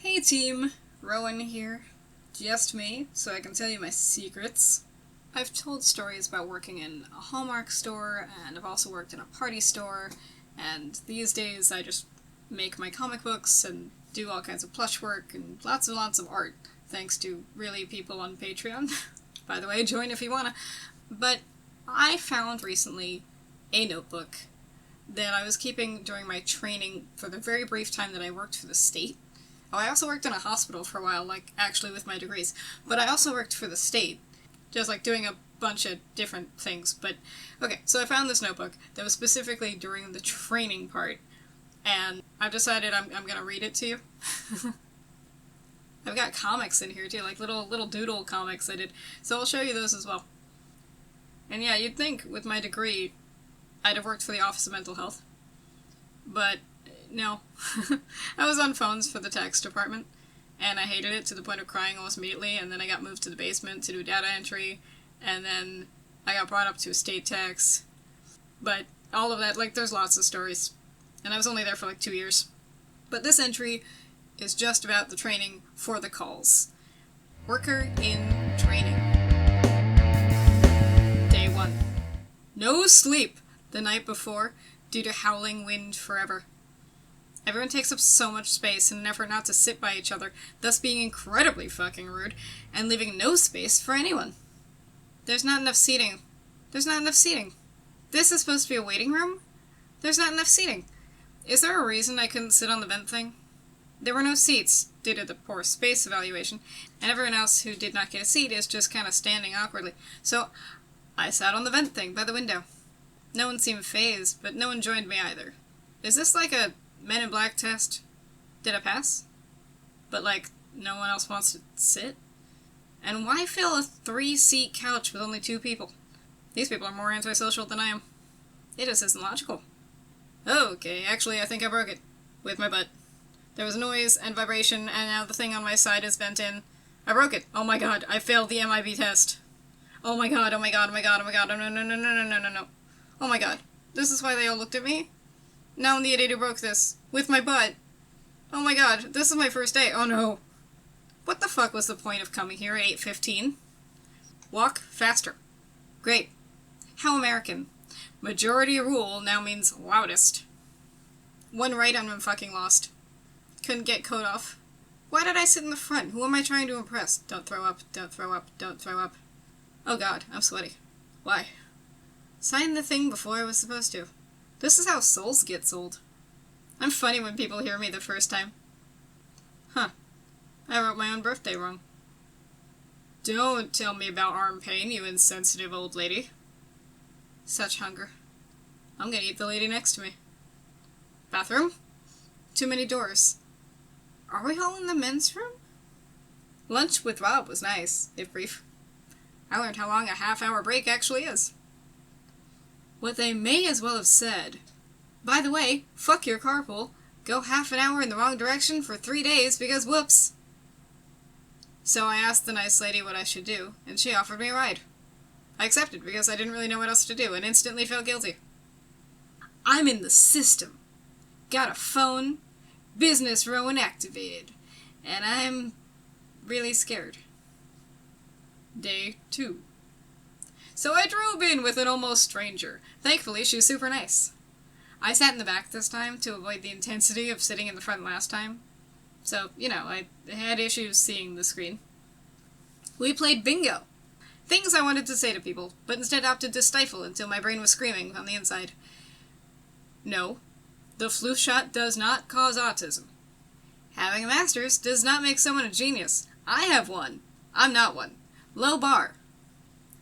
Hey team, Rowan here. Just me, so I can tell you my secrets. I've told stories about working in a Hallmark store, and I've also worked in a party store, and these days I just make my comic books and do all kinds of plush work and lots of art, thanks to really people on Patreon. By the way, join if you wanna. But I found recently a notebook that I was keeping during my training for the very brief time that I worked for the state. Oh, I also worked in a hospital for a while, actually with my degrees. But I also worked for the state, just, doing a bunch of different things. But, okay, so I found this notebook that was specifically during the training part, and I've decided I'm gonna read it to you. I've got comics in here, too, little doodle comics I did, so I'll show you those as well. And yeah, you'd think, with my degree, I'd have worked for the Office of Mental Health. But no. I was on phones for the tax department, and I hated it to the point of crying almost immediately, and then I got moved to the basement to do data entry, and then I got brought up to estate tax. But all of that, there's lots of stories. And I was only there for 2 years. But this entry is just about the training for the calls. Worker in training. Day 1. No sleep the night before due to howling wind forever. Everyone takes up so much space in an effort not to sit by each other, thus being incredibly fucking rude, and leaving no space for anyone. There's not enough seating. There's not enough seating. This is supposed to be a waiting room? There's not enough seating. Is there a reason I couldn't sit on the vent thing? There were no seats, due to the poor space evaluation, and everyone else who did not get a seat is just kind of standing awkwardly. So, I sat on the vent thing by the window. No one seemed fazed, but no one joined me either. Is this like a Men in Black test? Did I pass? But no one else wants to sit? And why fill a 3-seat couch with only 2 people? These people are more antisocial than I am. It just isn't logical. Okay, actually I think I broke it. With my butt. There was noise and vibration, and now the thing on my side is bent in. I broke it. Oh my god, I failed the MIB test. Oh my god, oh my god, oh my god, oh my god, oh no, no, no, no, no, no, no, no. Oh my god. This is why they all looked at me? Now I'm the idiot who broke this. With my butt. Oh my god, this is my first day. Oh no. What the fuck was the point of coming here at 8:15? Walk faster. Great. How American. Majority rule now means loudest. One right and I'm fucking lost. Couldn't get coat off. Why did I sit in the front? Who am I trying to impress? Don't throw up, don't throw up, don't throw up. Oh god, I'm sweaty. Why? Signed the thing before I was supposed to. This is how souls get sold. I'm funny when people hear me the first time. Huh. I wrote my own birthday wrong. Don't tell me about arm pain, you insensitive old lady. Such hunger. I'm gonna eat the lady next to me. Bathroom? Too many doors. Are we all in the men's room? Lunch with Rob was nice, if brief. I learned how long a half-hour break actually is. What they may as well have said. By the way, fuck your carpool. Go half an hour in the wrong direction for 3 days because whoops. So I asked the nice lady what I should do, and she offered me a ride. I accepted because I didn't really know what else to do and instantly felt guilty. I'm in the system. Got a phone, business Rowan activated, and I'm really scared. Day 2. So I drove in with an almost stranger. Thankfully, she was super nice. I sat in the back this time to avoid the intensity of sitting in the front last time. So, I had issues seeing the screen. We played bingo. Things I wanted to say to people, but instead opted to stifle until my brain was screaming on the inside. No, the flu shot does not cause autism. Having a master's does not make someone a genius. I have one. I'm not one. Low bar.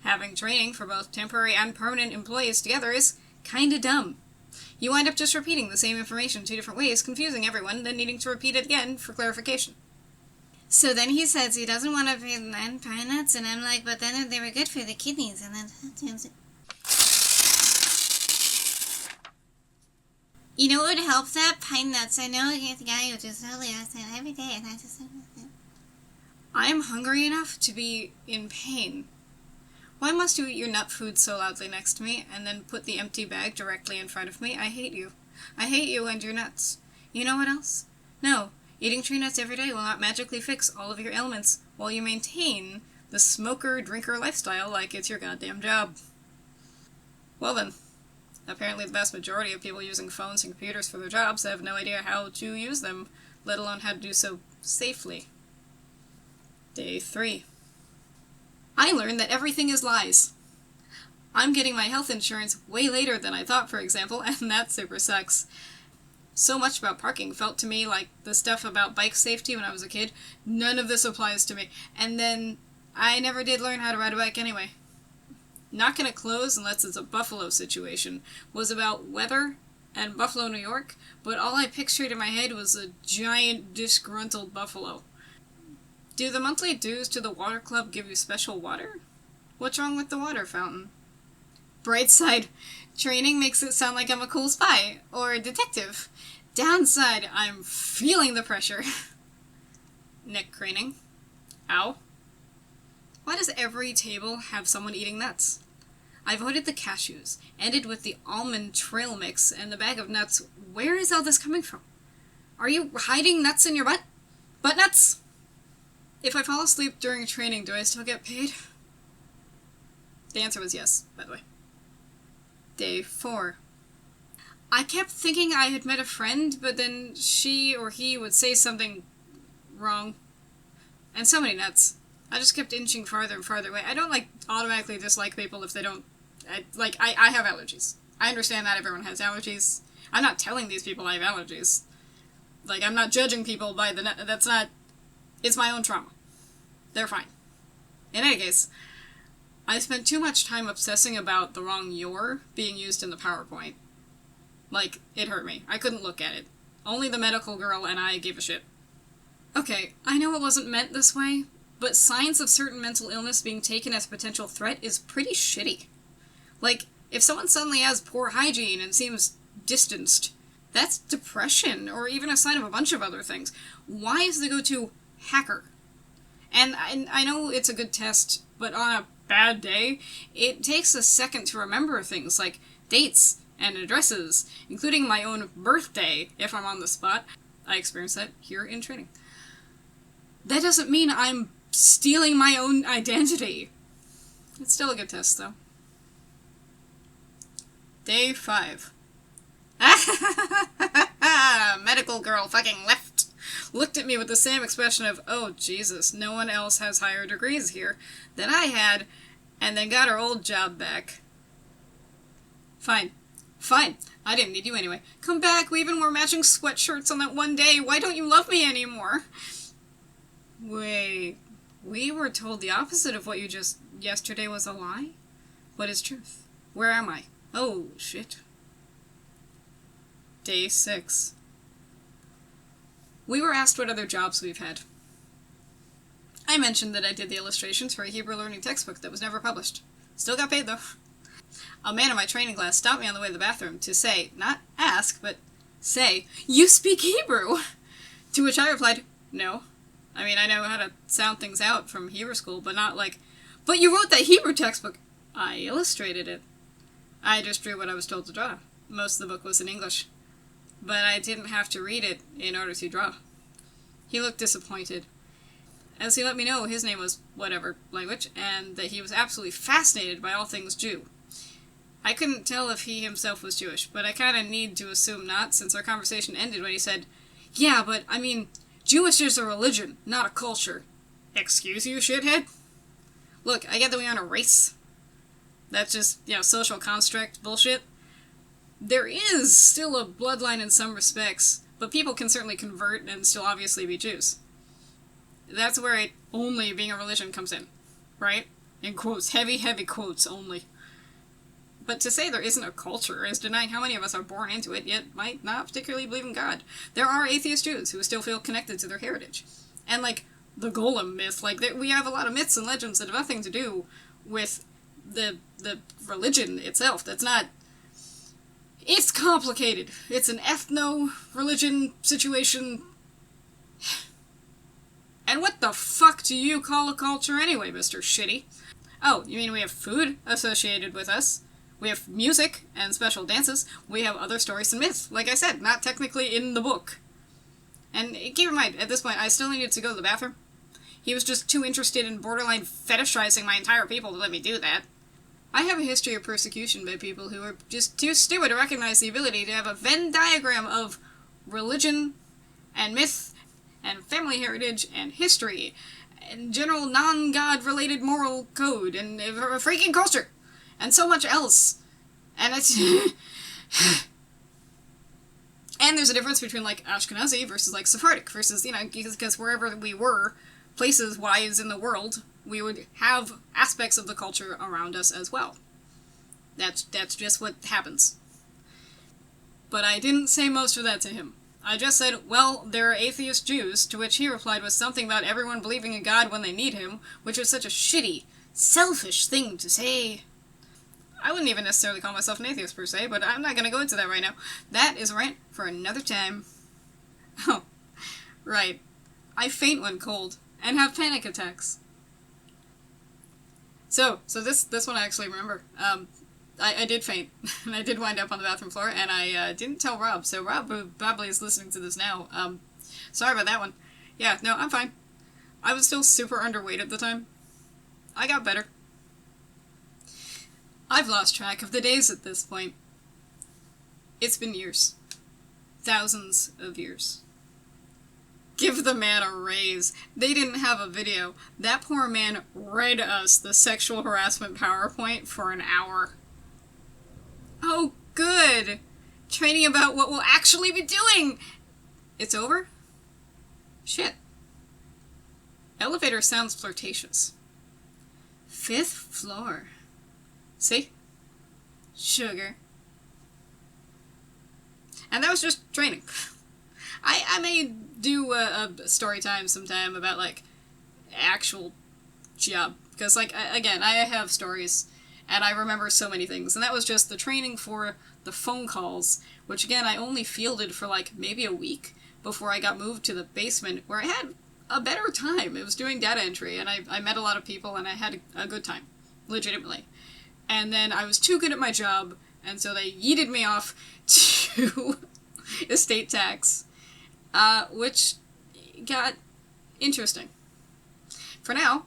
Having training for both temporary and permanent employees together is kinda dumb. You wind up just repeating the same information 2 different ways, confusing everyone, then needing to repeat it again for clarification. So then he says he doesn't want to feed them pine nuts, and I'm like, but then they were good for the kidneys, and then... You know what would help that? Pine nuts. I know the guy who just totally asked that every day, and I just... I'm hungry enough to be in pain. Why must you eat your nut food so loudly next to me, and then put the empty bag directly in front of me? I hate you. I hate you and your nuts. You know what else? No, Eating tree nuts every day will not magically fix all of your ailments while you maintain the smoker-drinker lifestyle like it's your goddamn job. Well then, apparently the vast majority of people using phones and computers for their jobs have no idea how to use them, let alone how to do so safely. Day 3. I learned that everything is lies. I'm getting my health insurance way later than I thought, for example, and that super sucks. So much about parking felt to me like the stuff about bike safety when I was a kid. None of this applies to me. And then I never did learn how to ride a bike anyway. Not gonna close unless it's a Buffalo situation was about weather and Buffalo, New York, but all I pictured in my head was a giant disgruntled buffalo. Do the monthly dues to the water club give you special water? What's wrong with the water fountain? Bright side, training makes it sound like I'm a cool spy or a detective. Downside, I'm feeling the pressure. Neck craning. Ow. Why does every table have someone eating nuts? I avoided the cashews, ended with the almond trail mix and the bag of nuts. Where is all this coming from? Are you hiding nuts in your butt? Butt nuts? If I fall asleep during training, do I still get paid? The answer was yes, by the way. Day 4. I kept thinking I had met a friend, but then she or he would say something wrong. And so many nuts. I just kept inching farther and farther away. I don't, automatically dislike people if they don't... I have allergies. I understand that everyone has allergies. I'm not telling these people I have allergies. I'm not judging people by the... That's not... It's my own trauma. They're fine. In any case, I spent too much time obsessing about the wrong "your" being used in the PowerPoint. It hurt me. I couldn't look at it. Only the medical girl and I gave a shit. Okay, I know it wasn't meant this way, but signs of certain mental illness being taken as a potential threat is pretty shitty. If someone suddenly has poor hygiene and seems distanced, that's depression, or even a sign of a bunch of other things. Why is the go-to hacker? And I know it's a good test, but on a bad day, it takes a second to remember things like dates and addresses, including my own birthday, if I'm on the spot. I experienced that here in training. That doesn't mean I'm stealing my own identity. It's still a good test, though. Day 5. Medical girl fucking left. Looked at me with the same expression of, oh Jesus, no one else has higher degrees here than I had, and then got her old job back. Fine. I didn't need you anyway. Come back, we even wore matching sweatshirts on that one day. Why don't you love me anymore? Wait, we were told the opposite of what you just... Yesterday was a lie? What is truth? Where am I? Oh, shit. Day 6. We were asked what other jobs we've had. I mentioned that I did the illustrations for a Hebrew learning textbook that was never published. Still got paid, though. A man in my training class stopped me on the way to the bathroom to say, not ask, but say, "You speak Hebrew?" To which I replied, "No. I mean, I know how to sound things out from Hebrew school, but not but you wrote that Hebrew textbook." I illustrated it. I just drew what I was told to draw. Most of the book was in English. But I didn't have to read it in order to draw. He looked disappointed, as he let me know his name was whatever language, and that he was absolutely fascinated by all things Jew. I couldn't tell if he himself was Jewish, but I kinda need to assume not, since our conversation ended when he said, "Yeah, but, I mean, Jewish is a religion, not a culture." Excuse you, shithead? Look, I get that we aren't a race. That's just, social construct bullshit. There is still a bloodline in some respects, but people can certainly convert and still obviously be Jews. That's where it only being a religion comes in, right? In quotes, heavy quotes only. But to say there isn't a culture is denying how many of us are born into it, yet might not particularly believe in God. There are atheist Jews who still feel connected to their heritage. And the golem myth, we have a lot of myths and legends that have nothing to do with the religion itself. That's not... It's complicated. It's an ethno-religion situation. And what the fuck do you call a culture anyway, Mr. Shitty? Oh, you mean we have food associated with us? We have music and special dances. We have other stories and myths. Like I said, not technically in the book. And keep in mind, at this point, I still needed to go to the bathroom. He was just too interested in borderline fetishizing my entire people to let me do that. I have a history of persecution by people who are just too stupid to recognize the ability to have a Venn diagram of religion and myth and family heritage and history and general non-God related moral code and a freaking culture and so much else. And it's... And there's a difference between, like, Ashkenazi versus, like, Sephardic versus, you know, because wherever we were, places-wise in the world, we would have aspects of the culture around us as well. That's just what happens. But I didn't say most of that to him. I just said, well, there are atheist Jews, to which he replied with something about everyone believing in God when they need him, which was such a shitty, selfish thing to say. I wouldn't even necessarily call myself an atheist per se, but I'm not going to go into that right now. That is a rant for another time. Oh, right. I faint when cold, and have panic attacks. So this one I actually remember. I did faint, and I did wind up on the bathroom floor, and I didn't tell Rob, so Rob probably is listening to this now. Sorry about that one. Yeah, no, I'm fine. I was still super underweight at the time. I got better. I've lost track of the days at this point. It's been years. Thousands of years. Give the man a raise. They didn't have a video. That poor man read us the sexual harassment PowerPoint for an hour. Oh, good. Training about what we'll actually be doing. It's over? Shit. Elevator sounds flirtatious. 5th floor. See? Sugar. And that was just training. I may do a story time sometime about, like, actual job. Because, like, again, I have stories, and I remember so many things. And that was just the training for the phone calls, which, again, I only fielded for, like, maybe a week before I got moved to the basement, where I had a better time. It was doing data entry, and I met a lot of people, and I had a good time. Legitimately. And then I was too good at my job, and so they yeeted me off to estate tax, which got interesting. For now,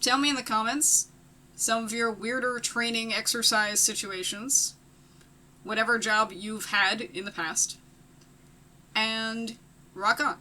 tell me in the comments some of your weirder training exercise situations, whatever job you've had in the past, and rock on.